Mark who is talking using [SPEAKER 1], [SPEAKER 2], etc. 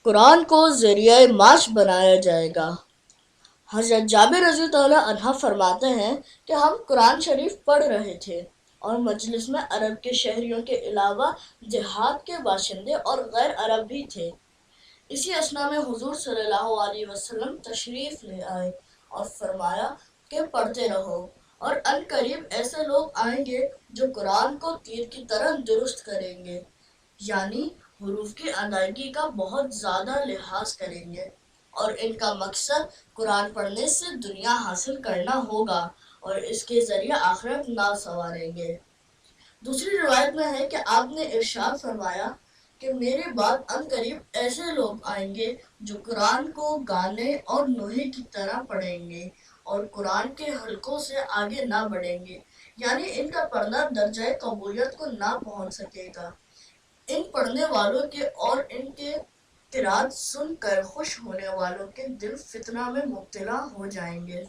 [SPEAKER 1] قرآن کو ذریعہ معاش بنایا جائے گا۔ حضرت جابر رضی اللہ عنہ فرماتے ہیں کہ ہم قرآن شریف پڑھ رہے تھے اور مجلس میں عرب کے شہریوں کے علاوہ دیہات کے باشندے اور غیر عرب بھی تھے۔ اسی اثنا میں حضور صلی اللہ علیہ وسلم تشریف لے آئے اور فرمایا کہ پڑھتے رہو، اور ان قریب ایسے لوگ آئیں گے جو قرآن کو تیر کی طرح درست کریں گے، یعنی حروف کی ادائیگی کا بہت زیادہ لحاظ کریں گے، اور ان کا مقصد قرآن پڑھنے سے دنیا حاصل کرنا ہوگا اور اس کے ذریعے آخرت نہ سنواریں گے۔ دوسری روایت میں ہے کہ آپ نے ارشاد فرمایا کہ میرے بعد ان قریب ایسے لوگ آئیں گے جو قرآن کو گانے اور نوحے کی طرح پڑھیں گے اور قرآن کے حلقوں سے آگے نہ بڑھیں گے، یعنی ان کا پڑھنا درجہ قبولیت کو نہ پہنچ سکے گا۔ ان پڑھنے والوں کے اور ان کے قرات سن کر خوش ہونے والوں کے دل فتنہ میں مبتلا ہو جائیں گے۔